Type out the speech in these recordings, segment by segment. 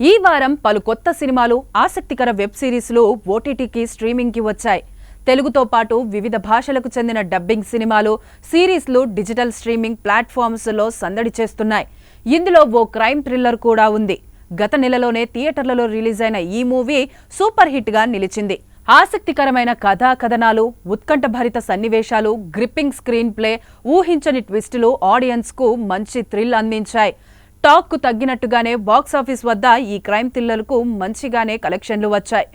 ఈ వారం పలు కొత్త సినిమాలు, ఆసక్తికర వెబ్ సిరీస్లు ఓటీటీకి స్ట్రీమింగ్కి వచ్చాయి. తెలుగుతో పాటు వివిధ భాషలకు చెందిన డబ్బింగ్ సినిమాలు, సిరీస్లు డిజిటల్ స్ట్రీమింగ్ ప్లాట్ఫామ్స్లో సందడి చేస్తున్నాయి. ఇందులో ఓ క్రైమ్ థ్రిల్లర్ కూడా ఉంది. గత నెలలోనే థియేటర్లలో రిలీజ్ అయిన ఈ మూవీ సూపర్ హిట్గా నిలిచింది. ఆసక్తికరమైన కథా కథనాలు, ఉత్కంఠభరిత సన్నివేశాలు, గ్రిప్పింగ్ స్క్రీన్ ప్లే, ఊహించని ట్విస్టులు ఆడియన్స్కు మంచి థ్రిల్ అందించాయి. టాక్కు తగ్గినట్టుగానే బాక్సాఫీస్ వద్ద ఈ క్రైమ్ థ్రిల్లర్కు మంచిగానే కలెక్షన్లు వచ్చాయి.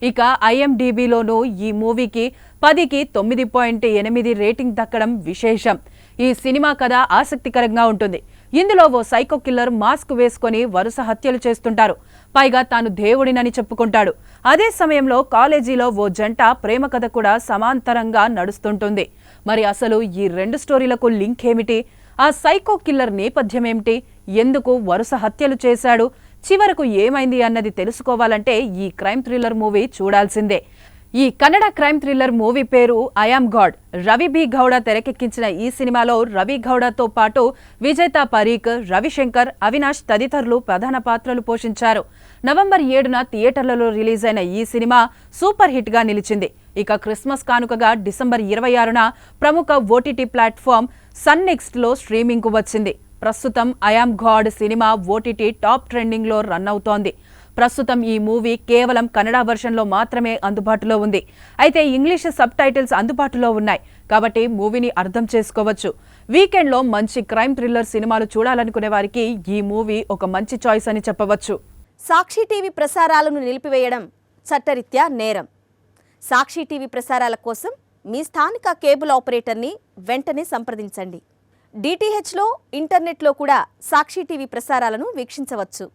ఇక IMDbలోనూ ఈ మూవీకి 10కి 9.8 రేటింగ్ దక్కడం విశేషం. ఈ సినిమా కథ ఆసక్తికరంగా ఉంటుంది. ఇందులో ఓ సైకో కిల్లర్ మాస్క్ వేసుకొని వరుస హత్యలు చేస్తుంటారు. పైగా తాను దేవుడినని చెప్పుకుంటాడు. అదే సమయంలో కాలేజీలో ఓ జంట ప్రేమ కథ కూడా సమాంతరంగా నడుస్తుంటుంది. మరి అసలు ఈ రెండు స్టోరీలకు లింక్ ఏమిటి? ఆ సైకో కిల్లర్ నేపథ్యమేమిటి? ఎందుకు వరుస హత్యలు చేశాడు? చివరకు ఏమైంది అన్నది తెలుసుకోవాలంటే ఈ క్రైమ్ థ్రిల్లర్ మూవీ చూడాల్సిందే. ఈ కన్నడ క్రైమ్ థ్రిల్లర్ మూవీ పేరు I am God. Ravi B Gowda తెరకెక్కించిన ఈ సినిమాలో రవి గౌడతో పాటు విజేతా పరీక్, రవిశంకర్, అవినాష్ తదితరులు ప్రధాన పాత్రలు పోషించారు. నవంబర్ 7న థియేటర్లలో రిలీజ్ అయిన ఈ సినిమా సూపర్ హిట్ గా నిలిచింది. ఇక క్రిస్మస్ కానుకగా డిసెంబర్ 26న ప్రముఖ ఓటీటీ ప్లాట్ఫామ్ సన్ నెక్స్ట్లో స్ట్రీమింగ్కు వచ్చింది. ప్రస్తుతం I am God cinema OTT top ట్రెండింగ్లో రన్ అవుతోంది. ప్రస్తుతం ఈ మూవీ కేవలం కన్నడ వర్షన్లో మాత్రమే అందుబాటులో ఉంది. అయితే ఇంగ్లీష్ సబ్ టైటిల్స్ అందుబాటులో ఉన్నాయి కాబట్టి మూవీని అర్థం చేసుకోవచ్చు. వీకెండ్లో మంచి క్రైమ్ థ్రిల్లర్ సినిమాలు చూడాలనుకునే వారికి ఈ మూవీ ఒక మంచి చాయిస్ అని చెప్పవచ్చు. సాక్షి టీవీ ప్రసారాలను నిలిపివేయడం చట్టరీత్యా నేరం. సాక్షి టీవీ ప్రసారాల కోసం మీ స్థానిక కేబుల్ ఆపరేటర్ని వెంటనే సంప్రదించండి. DTHలో, ఇంటర్నెట్లో కూడా సాక్షి టీవీ ప్రసారాలను వీక్షించవచ్చు.